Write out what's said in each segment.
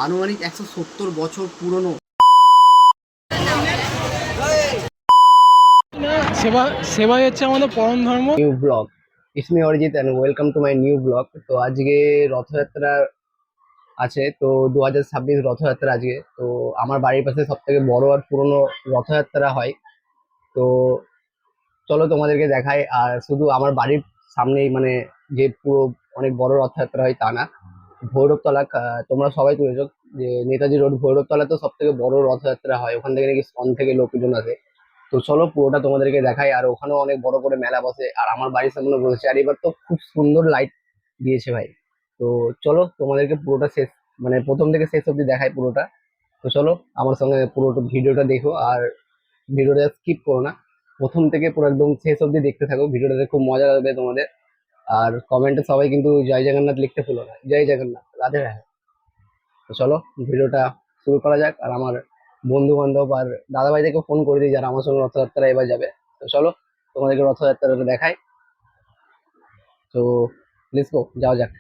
আনুমানিক 170 বছর পুরনো। সেবা সেবাই হচ্ছে আমাদের পরম ধর্ম। New blog, it's me Arijit and welcome to my new blog. তো আজকে রথযাত্রা আছে, তো 2026 রথযাত্রা আজকে। তো আমার বাড়ির পাশে সব থেকে বড় আর পুরনো রথযাত্রা হয়। তো চলো তোমাদেরকে দেখাই। আর শুধু আমার বাড়ির সামনেই মানে যে পুরো অনেক বড় রথযাত্রা হয় তা না, ভৈরবতলা, তোমরা সবাই তুলেছো যে নেতাজি রোড ভৈরবতলা তো সব থেকে বড় রথযাত্রা হয়, ওখান থেকে নাকি স্কন থেকে লোকজন আসে। তো চলো পুরোটা তোমাদেরকে দেখাই। আর ওখানেও অনেক বড় করে মেলা বসে, আর আমার বাড়ির সামনে বসেছে। আর এবার তো খুব সুন্দর লাইট দিয়েছে ভাই। তো চলো তোমাদেরকে পুরোটা শেষ, মানে প্রথম থেকে শেষ অব্দি দেখাই পুরোটা। তো চলো আমার সঙ্গে পুরো ভিডিওটা দেখো, আর ভিডিওটা স্কিপ করো না, প্রথম থেকে পুরো একদম শেষ অব্দি দেখতে থাকো। ভিডিওটাতে খুব মজা লাগবে তোমাদের। আর কমেন্টে সবাই কিন্তু জয় জগন্নাথ লিখতে ভুলো না, জয় জগন্নাথ, রাধে রাধে। তো চলো ভিডিওটা শুরু করা যাক। আর আমার বন্ধু বান্ধব আর দাদা ভাইদেরকে ফোন করে দিই যারা আমার সঙ্গে রথযাত্রা এবার যাবে। তো চলো তোমাদেরকে রথযাত্রাটা দেখাই। তো লেটস গো, যাওয়া যাক।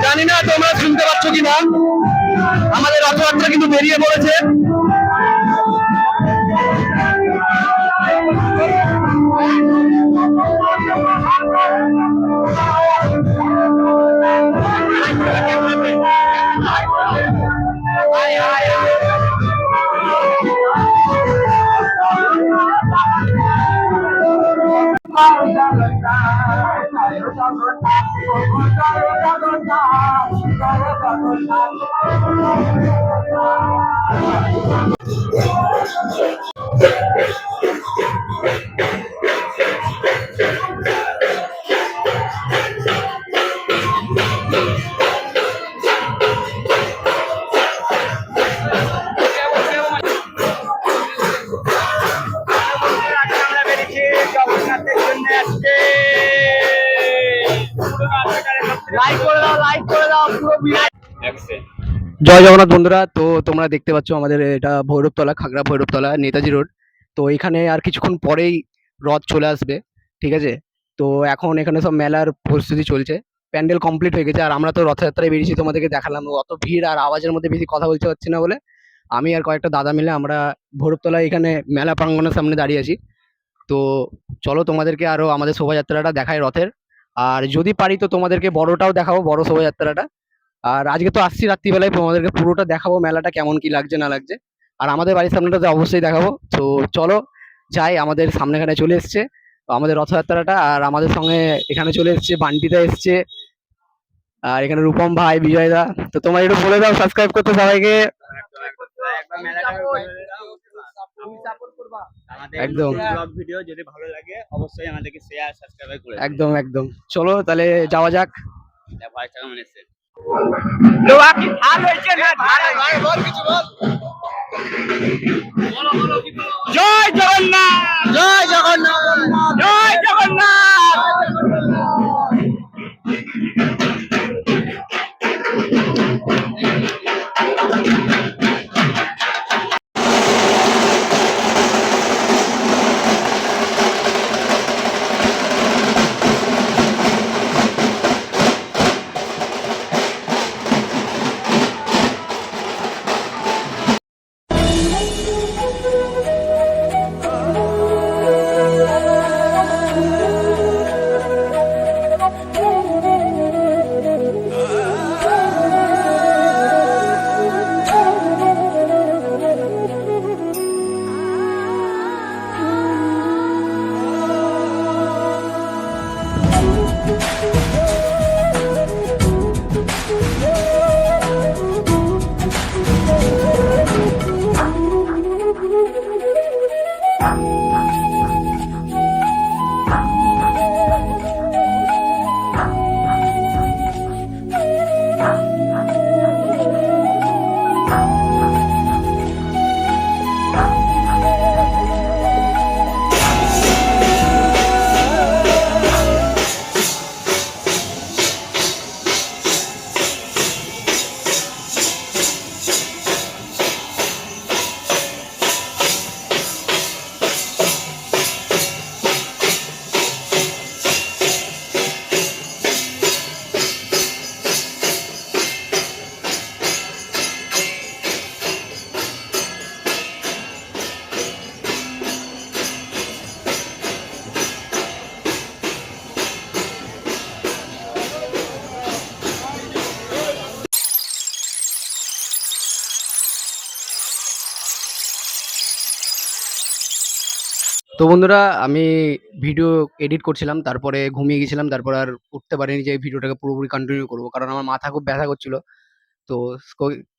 জানি না তোমরা শুনতে পাচ্ছ কিনা, আমাদের রথযাত্রা কিন্তু বেরিয়ে পড়েছে। জয় জগন্নাথ বন্ধুরা। তো তোমরা দেখতে পাচ্ছ আমাদের এটা ভৈরবতলা, খাগড়া ভৈরবতলা, নেতাজি রোড। তো এখানে আর কিছুক্ষণ পরেই রথ চলে আসবে, ঠিক আছে। তো এখন এখানে সব মেলার প্রস্তুতি চলছে। প্যান্ডেল কমপ্লিট হয়ে গেছে। আর আমরা তো রথযাত্রায় বেরিয়েছি, তোমাদেরকে দেখালাম। অত ভিড় আর আওয়াজের মধ্যে বেশি কথা বলতে পারছি না বলে আমি আর কয়েকটা দাদা মিলে আমরা ভৈরবতলায় এখানে মেলা প্রাঙ্গণের সামনে দাঁড়িয়ে আছি। তো চলো তোমাদেরকে আরো আমাদের শোভাযাত্রাটা দেখাই রথের। আর যদি পারি তো তোমাদেরকে বড়টাও দেখাবো, বড় শোভাযাত্রাটা। আর আজকে তো আসছি রাত্রিবেলায়, তোমাদেরকে পুরোটা দেখাবো মেলাটা কেমন কি লাগছে না লাগছে। আর আমাদের বাড়ির সামনেটা তো অবশ্যই দেখাবো। তো চলো যাই, আমাদের সামনেখানে চলে এসছে আমাদের রথযাত্রাটা। আর আমাদের সঙ্গে এখানে চলে এসছে বান্টিদা এসছে, আর এখানে রূপম ভাই, বিজয় দা। তো তোমার একটু বলে দাও সাবস্ক্রাইব করতে সবাইকে। একদম ব্লগ ভিডিও যদি ভালো লাগে অবশ্যই আমাদেরকে শেয়ার সাবস্ক্রাইব করে দেবেন। একদম একদম। চলো তাহলে যাওয়া যাক। ভয়েসটা কেমন এসেছে? জয় জগন্নাথ, জয় জগন্নাথ, জয় জগন্নাথ। তো বন্ধুরা, আমি ভিডিও এডিট করছিলাম, তারপরে ঘুমিয়ে গেছিলাম, তারপর আর উঠতে পারিনি যে ভিডিওটাকে পুরোপুরি কন্টিনিউ করবো, কারণ আমার মাথা খুব ব্যথা করছিল। তো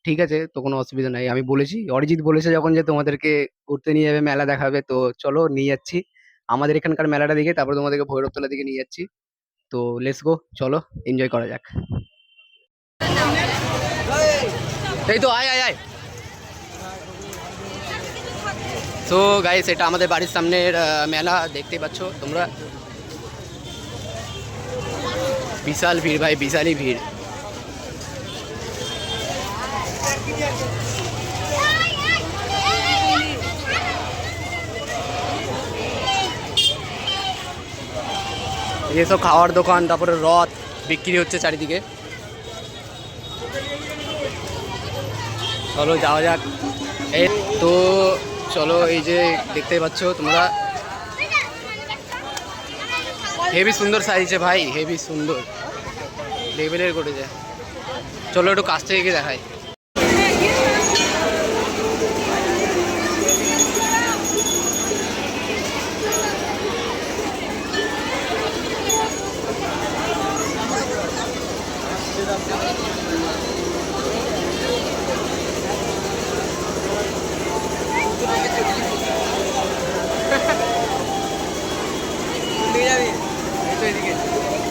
ঠিক আছে, তো কোনো অসুবিধা নাই। আমি বলেছি, অরিজিৎ বলেছে যখন যে তোমাদেরকে ঘুরতে নিয়ে যাবে, মেলা দেখাবে, তো চলো নিয়ে যাচ্ছি আমাদের এখানকার মেলাটা দিকে, তারপর তোমাদেরকে ভৈরবতলা দিকে নিয়ে যাচ্ছি। তো লেটস গো, চলো এনজয় করা যাক। এই তো আয় আয় আয়। তো গাইস, এটা আমাদের বাড়ির সামনের মেলা, দেখতেই পাচ্ছ তোমরা। বিশাল ভিড় ভাই, বিশালই ভিড়। এসব খাওয়ার দোকান, তারপরে রথ বিক্রি হচ্ছে চারিদিকে। চলো যাওয়া যাক। এই তো চলো, এই যে দেখতেই পাচ্ছ তোমরা, হেভি সুন্দর সাইজে ভাই, হেভি সুন্দর লেভেলের করেছে। চলো একটু কাছ থেকে গিয়ে দেখাই।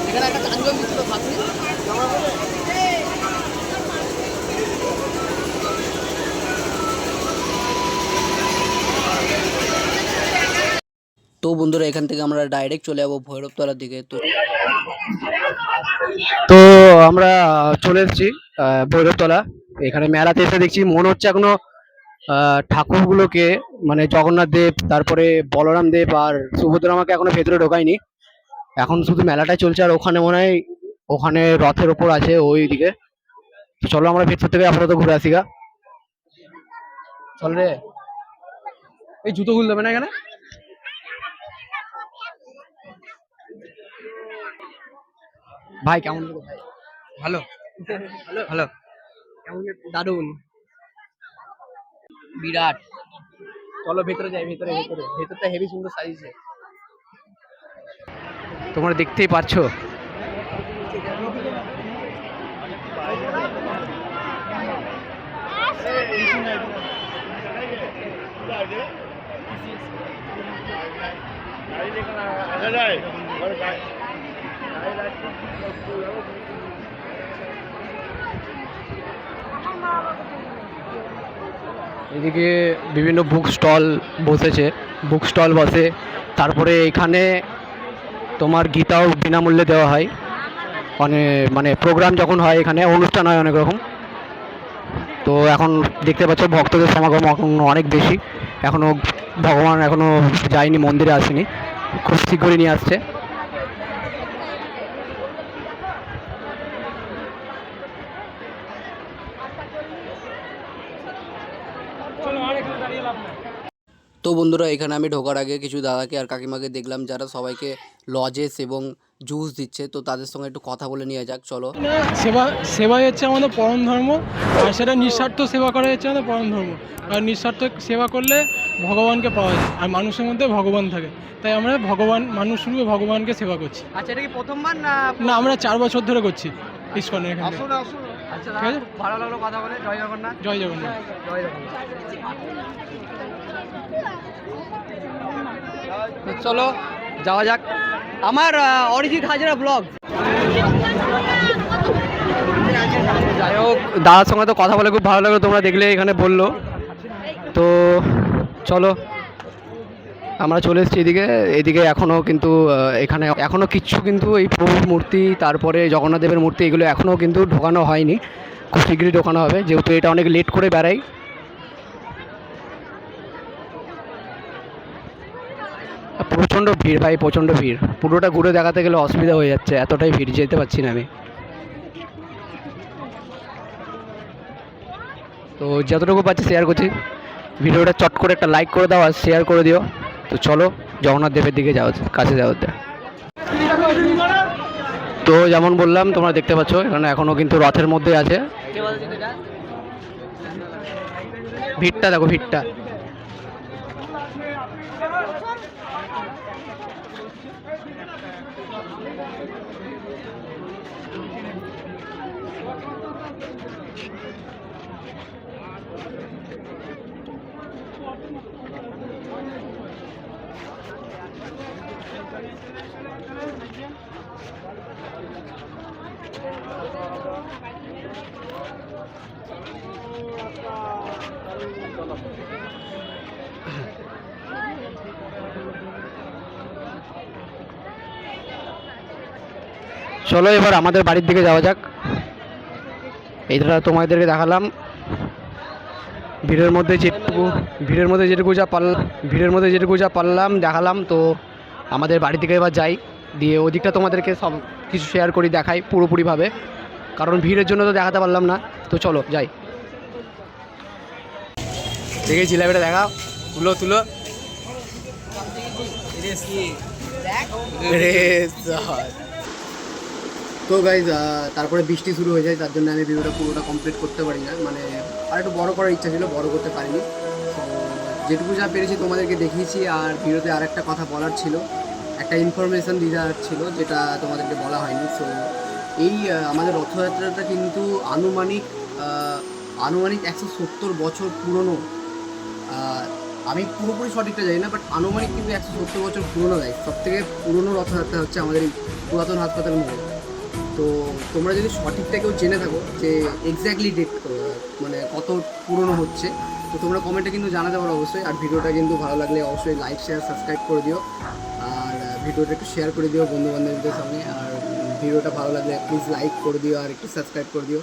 এখানে একটা চাঞ্জন দিচ্ছিল ভাবছি। তো বন্ধুরা, এখান থেকে আমরা ডাইরেক্ট চলে যাবো ভৈরবতলার দিকে। তো আমরা চলে এসেছি ভৈরবতলা। এখানে মেলাতে এসে দেখছি মনে হচ্ছে এখনো ঠাকুরগুলোকে, মানে জগন্নাথ দেব, তারপরে বলরাম দেব আর সুভদ্রা মাকে এখনো ভেতরে ঢোকায়নি। এখন শুধু মেলাটাই চলছে, আর ওখানে মনে হয় ওখানে রথের ওপর আছে ওই দিকে। তো চলো আমরা ভেতর থেকে আপাতত ঘুরে আসি গা। চল রে, এই জুতো খুলতে হবে না এখানে। ভাই কেমন লাগলো ভাই? ভালো ভালো ভালো কেমন দারুন বিরাট। চলো ভেতরে যাই, ভেতরে ভেতরে ভেতরটা হেভি সুন্দর সাজিয়েছে, তোমরা দেখতেই পাচ্ছ। এদিকে বিভিন্ন বুক স্টল বসেছে, বুক স্টল বসে। তারপরে এখানে তোমার গীতাও বিনামূল্যে দেওয়া হয়। মানে প্রোগ্রাম যখন হয়, এখানে অনুষ্ঠান হয় অনেক রকম। তো এখন দেখতে পাচ্ছ ভক্তদের সমাগম এখন অনেক বেশি। এখনও ভগবান এখনও যায়নি, মন্দিরে আসেনি, খুব শীঘ্রই নিয়ে আসছে। তো বন্ধুরা, এখানে আমি ঢোকার আগে কিছু দাদাকে আর কাকিমাকে দেখলাম যারা সবাইকে লজেস এবং জুস দিচ্ছে। তো তাদের সঙ্গে একটু কথা বলে নিয়ে যাক, চলো। সেবাই হচ্ছে আমাদের পরম ধর্ম, আর সেটা নিঃস্বার্থ সেবা করা হচ্ছে আমাদের পরম ধর্ম। আর নিঃস্বার্থ সেবা করলে ভগবানকে পাওয়া যায়, আর মানুষের মধ্যে ভগবান থাকে। তাই আমরা মানুষ রূপে ভগবানকে সেবা করছি। আচ্ছা, এটা কি প্রথমবার না? না, আমরা 4 বছর ধরে করছি ইসকনের এখানে। আচ্ছা, ঠিক আছে, ভালো লাগলো কথা বলে। জয় জগন্নাথ। জয় জগন্নাথ। জয় জগন্নাথ। তো চলো যাওয়া যাক আমার অরিজিৎ হাজরা ব্লগ। যাই হোক, দাদার সঙ্গে তো কথা বলে খুব ভালো লাগলো, তোমরা দেখলে এখানে বললো। তো চলো আমরা চলে এসেছি এদিকে। এদিকে এখনও কিন্তু এখানে এখনও কিচ্ছু কিন্তু এই প্রভুর মূর্তি, তারপরে জগন্নাথ দেবের মূর্তি, এগুলো এখনও কিন্তু ঢোকানো হয়নি। খুব শীঘ্রই ঢোকানো হবে, যেহেতু এটা অনেক লেট করে বেড়াই। প্রচণ্ড ভিড় ভাই, প্রচণ্ড ভিড়। পুরোটা ঘুরে দেখাতে গেলে অসুবিধা হয়ে যাচ্ছে, এতটাই ভিড়, যেতে পারছি না আমি। তো যতটুকু পাচ্ছি শেয়ার করছি। ভিডিওটা চট করে একটা লাইক করে দাও আর শেয়ার করে দিও। তো চলো জগন্নাথ দেবের দিকে যাওয়া, কাছে যাওয়া। তো যেমন বললাম, তোমরা দেখতে পাচ্ছ এখানে এখনও কিন্তু রথের মধ্যে আছে। ভিড়টা দেখো, ভিড়টা। চলো এবার আমাদের বাড়ির দিকে যাওয়া যাক। এইটা তোমাদেরকে দেখালাম। ভিড়ের মধ্যে যেটুকু যা পারলাম দেখালাম। তো আমাদের বাড়ি থেকে এবার যাই, দিয়ে ওদিকটা তোমাদেরকে সব কিছু শেয়ার করি, দেখাই পুরোপুরিভাবে, কারণ ভিড়ের জন্য তো দেখাতে পারলাম না। তো চলো যাই। দেখে জিলাপিটা দেখা, তুলো তো গাইজ, তারপরে বৃষ্টি শুরু হয়ে যায়, তার জন্য আমি ভিডিওটা পুরোটা কমপ্লিট করতে পারি না। মানে আর একটু বড় করার ইচ্ছা ছিল, বড় করতে পারিনি। তো যেটুকু যা পেরেছি তোমাদেরকে দেখিয়েছি। আর ভিডিওতে আর একটা কথা বলার ছিল, একটা ইনফরমেশান দেওয়ার ছিল যেটা তোমাদেরকে বলা হয়নি। সো এই আমাদের রথযাত্রাটা কিন্তু আনুমানিক 170 বছর পুরনো। আমি পুরোপুরি সঠিকটা জানি না, বাট আনুমানিক কিন্তু 170 বছর পুরনো দেয়। সবথেকে পুরনো রথযাত্রা হচ্ছে আমাদের এই পুরাতন হাসপাতাল মোড়ে। তো তোমরা যদি সঠিকটা কেউ জেনে থাকো যে এক্স্যাক্টলি ডেট মানে কত পুরনো হচ্ছে, তো তোমরা কমেন্টে কিন্তু জানাতে পারো অবশ্যই। আর ভিডিওটা কিন্তু ভালো লাগলে অবশ্যই লাইক শেয়ার সাবস্ক্রাইব করে দিও। আর ভিডিওটা একটু শেয়ার করে দিও বন্ধুবান্ধবদের সঙ্গে। আর ভিডিওটা ভালো লাগলে প্লিজ লাইক করে দিও আর একটু সাবস্ক্রাইব করে দিও।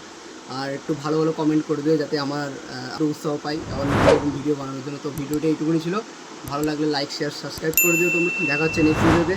আর একটু ভালো ভালো কমেন্ট করে দিও, যাতে আমার আরও উৎসাহ পাই আবার নতুন ভিডিও বানানোর জন্য। তো ভিডিওটা এইটুকুনি ছিল, ভালো লাগলে লাইক শেয়ার সাবস্ক্রাইব করে দিও তোমরা। দেখা হচ্ছে নেক্সট ভিডিওতে।